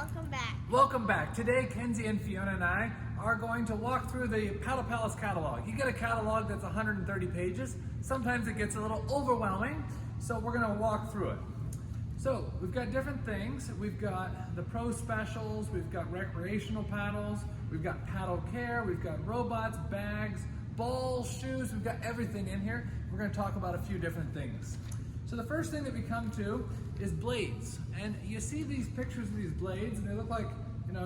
Welcome back. Welcome back. Today, Kenzie and Fiona and I are going to walk through the Paddle Palace catalog. You get a catalog that's 130 pages. Sometimes it gets a little overwhelming, so we're going to walk through it. So we've got different things. We've got the pro specials, we've got recreational paddles, we've got paddle care, we've got robots, bags, balls, shoes, we've got everything in here. We're going to talk about a few different things. So the first thing that we come to is blades. And you see these pictures of these blades and they look like,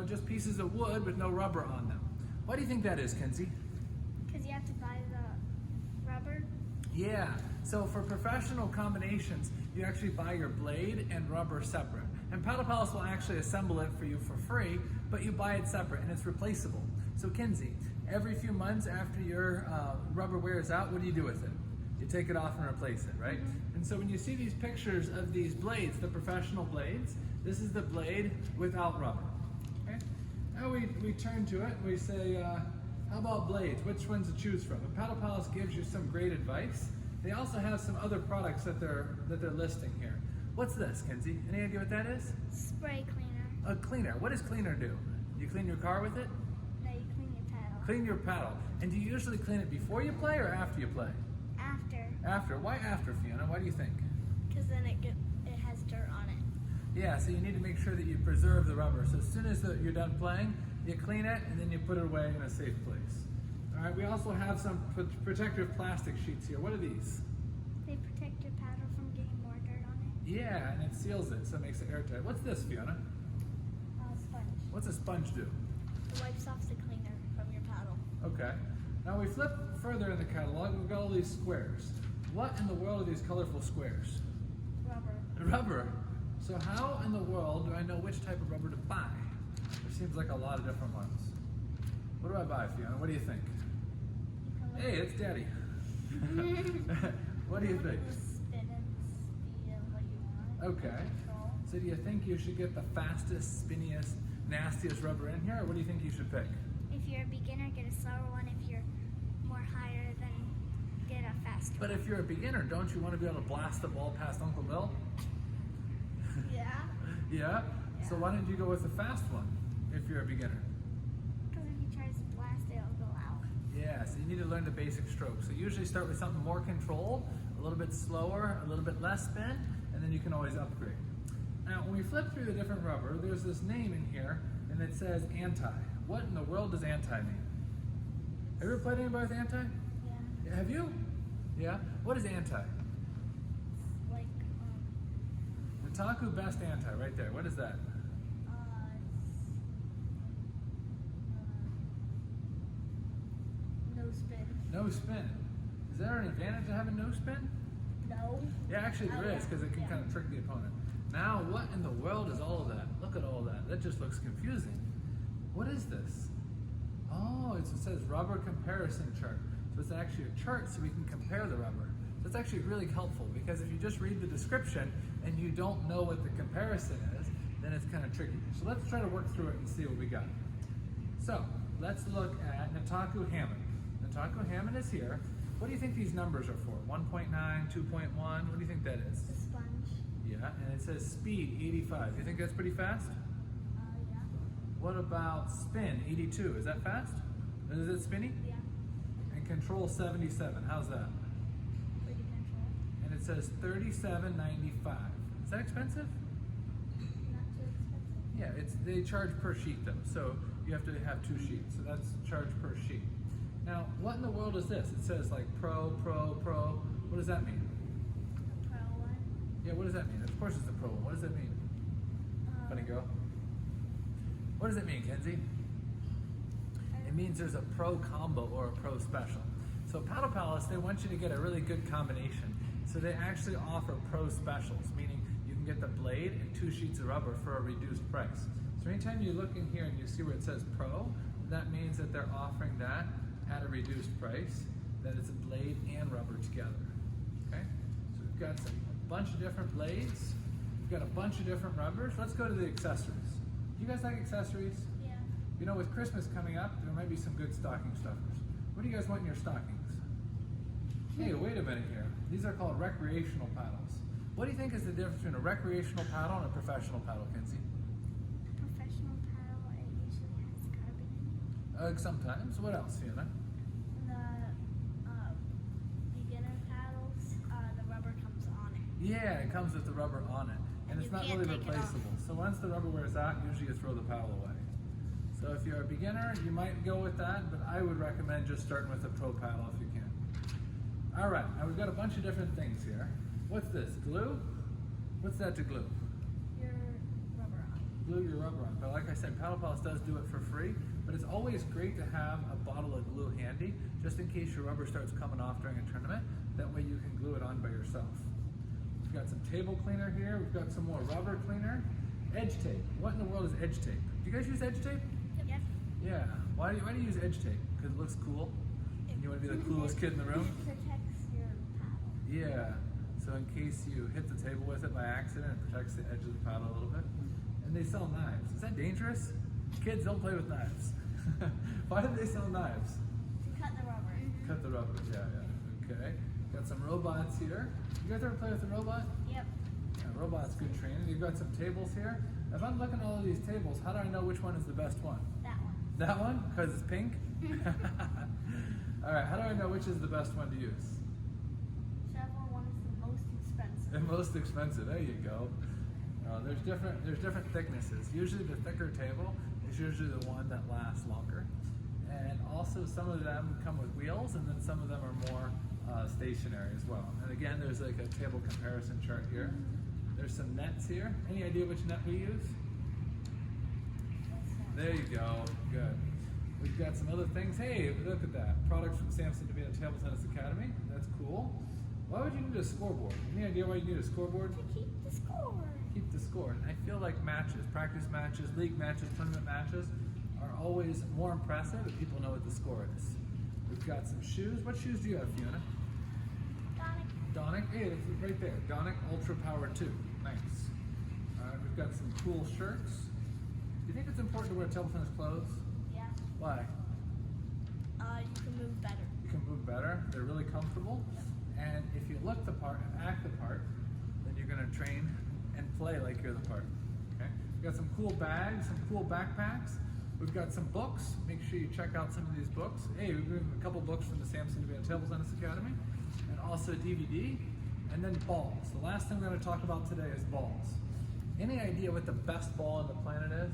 just pieces of wood with no rubber on them. Why do you think that is, Kenzie? Because you have to buy the rubber. Yeah, so for professional combinations, you actually buy your blade and rubber separate. And Paddle Palace will actually assemble it for you for free, but you buy it separate and it's replaceable. So Kenzie, every few months after your rubber wears out, what do you do with it? You take it off and replace it, right? Mm-hmm. And so when you see these pictures of these blades, the professional blades, this is the blade without rubber. Okay? Now we turn to it and we say, how about blades? Which ones to choose from? And Paddle Palace gives you some great advice. They also have some other products that they're listing here. What's this, Kenzie? Any idea what that is? Spray cleaner. A cleaner. What does cleaner do? You clean your car with it? No, you clean your paddle. Clean your paddle. And do you usually clean it before you play or after you play? After. After. Why after, Fiona? Why do you think? Because then it has dirt on it. Yeah, so you need to make sure that you preserve the rubber. So as soon as you're done playing, you clean it and then you put it away in a safe place. All right, we also have some protective plastic sheets here. What are these? They protect your paddle from getting more dirt on it. Yeah, and it seals it, so it makes it airtight. What's this, Fiona? Sponge. What's a sponge do? It wipes off the cleaner from your paddle. Okay. Now we flip further in the catalog, we've got all these squares. What in the world are these colorful squares? Rubber. Rubber. So how in the world do I know which type of rubber to buy? There seems like a lot of different ones. What do I buy, Fiona? What do you think? Hey, it's Daddy. What do you think? Spin and speed of what you want. Okay. Control. So do you think you should get the fastest, spinniest, nastiest rubber in here, or what do you think you should pick? If you're a beginner, get a slower one. If you're more higher, then get a faster But one. if you're a beginner, don't you want to be able to blast the ball past Uncle Bill? Yeah. Yeah? So why don't you go with the fast one if you're a beginner? Because if he tries to blast it, it'll go out. Yeah, so you need to learn the basic strokes. So usually start with something more controlled, a little bit slower, a little bit less spin, and then you can always upgrade. Now, when we flip through the different rubber, there's this name in here, and it says anti. What in the world does anti mean? Have you ever played anybody with anti? Yeah. Have you? Yeah? What is anti? Like, Nataku Best Anti, right there. What is that? no spin. No spin. Is there an advantage to having no spin? No. Yeah, actually there is, because it can kind of trick the opponent. Now, what in the world is all of that? Look at all that. That just looks confusing. What is this? Oh, it says rubber comparison chart. So it's actually a chart so we can compare the rubber. So it's actually really helpful, because if you just read the description and you don't know what the comparison is, then it's kind of tricky. So let's try to work through it and see what we got. So let's look at Nataku Hammond. Nataku Hammond is here. What do you think these numbers are for? 1.9, 2.1, what do you think that is? The sponge. Yeah, and it says speed 85. You think that's pretty fast? Yeah. What about spin 82? Is that fast? Is it spinny? Yeah. And control 77. How's that? Pretty control. And it says 37.95. Is that expensive? Not too expensive. Yeah, they charge per sheet though, so you have to have 2 sheets. So that's charge per sheet. Now, what in the world is this? It says like pro, pro, pro. What does that mean? The pro one. Yeah, what does that mean? Of course it's the pro one. What does that mean? Funny girl. What does it mean, Kenzie? It means there's a pro combo or a pro special. So Paddle Palace, they want you to get a really good combination. So they actually offer pro specials, meaning you can get the blade and 2 sheets of rubber for a reduced price. So anytime you look in here and you see where it says pro, that means that they're offering that at a reduced price, that it's a blade and rubber together. Okay? So we've got a bunch of different blades, we've got a bunch of different rubbers. Let's go to the accessories. Do you guys like accessories? Yeah. You know, with Christmas coming up, there might be some good stocking stuffers. What do you guys want in your stockings? Hey, wait a minute here. These are called recreational paddles. What do you think is the difference between a recreational paddle and a professional paddle, Kenzie? Professional Sometimes. What else, Fiona? The beginner paddles, the rubber comes on it. Yeah, it comes with the rubber on it. And And it's you not can't really take it off. replaceable. So once the rubber wears out, usually you throw the paddle away. So if you're a beginner, you might go with that, but I would recommend just starting with a pro paddle if you can. All right, now we've got a bunch of different things here. What's this, glue? What's that to glue? Your rubber on. Glue your rubber on. But like I said, Paddle Palace does do it for free, but it's always great to have a bottle of glue handy, just in case your rubber starts coming off during a tournament. That way you can glue it on by yourself. We've got some table cleaner here. We've got some more rubber cleaner. Edge tape. What in the world is edge tape? Do you guys use edge tape? Yep. Yeah. Why do you use edge tape? Because it looks cool? And you want to be the coolest kid in the room? It protects your paddle. Yeah. So in case you hit the table with it by accident, it protects the edge of the paddle a little bit. And they sell knives. Is that dangerous? Kids, don't play with knives. Why do they sell knives? To cut the rubber. Cut the rubber. Yeah, yeah. Okay. Got some robots here. You guys ever play with a robot? Yep. Yeah, robot's good training. You've got some tables here. If I'm looking at all of these tables, how do I know which one is the best one? That one. That one? Because it's pink? All right, how do I know which is the best one to use? Whichever one is the most expensive. The most expensive, there you go. There's different thicknesses. Usually the thicker table is usually the one that lasts longer. And also some of them come with wheels, and then some of them are more stationary as well. And again, there's like a table comparison chart here. There's some nets here. Any idea which net we use? There you go. Good. We've got some other things. Hey, look at that. Products from Samson Davina Table Tennis Academy. That's cool. Why would you need a scoreboard? Any idea why you need a scoreboard? To keep the score. Keep the score. And I feel like matches, practice matches, league matches, tournament matches are always more impressive if people know what the score is. We've got some shoes. What shoes do you have, Fiona? Donic. Hey, it's right there. Donic Ultra Power 2. Nice. We've got some cool shirts. Do you think it's important to wear table tennis clothes? Yeah. Why? You can move better. You can move better. They're really comfortable. And if you look the part and act the part, then you're going to train and play like you're the part. Okay? We've got some cool bags, some cool backpacks. We've got some books. Make sure you check out some of these books. Hey, we've given a couple books from the Samson Davina Table Tennis Academy, and also a DVD, and then balls. The last thing we're going to talk about today is balls. Any idea what the best ball on the planet is?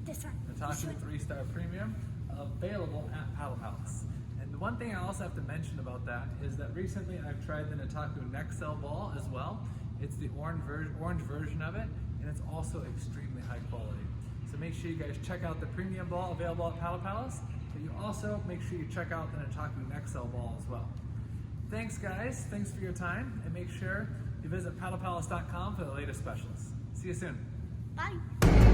This one. Natasha 3-Star Premium, available at Paddle Palace. And the one thing I also have to mention about that is that recently I've tried the Nataku Nexel ball as well. It's the orange version of it, and it's also extremely high quality. So make sure you guys check out the premium ball available at Paddle Palace, but you also make sure you check out the Nataku Nexel ball as well. Thanks guys, thanks for your time, and make sure you visit paddlepalace.com for the latest specials. See you soon. Bye.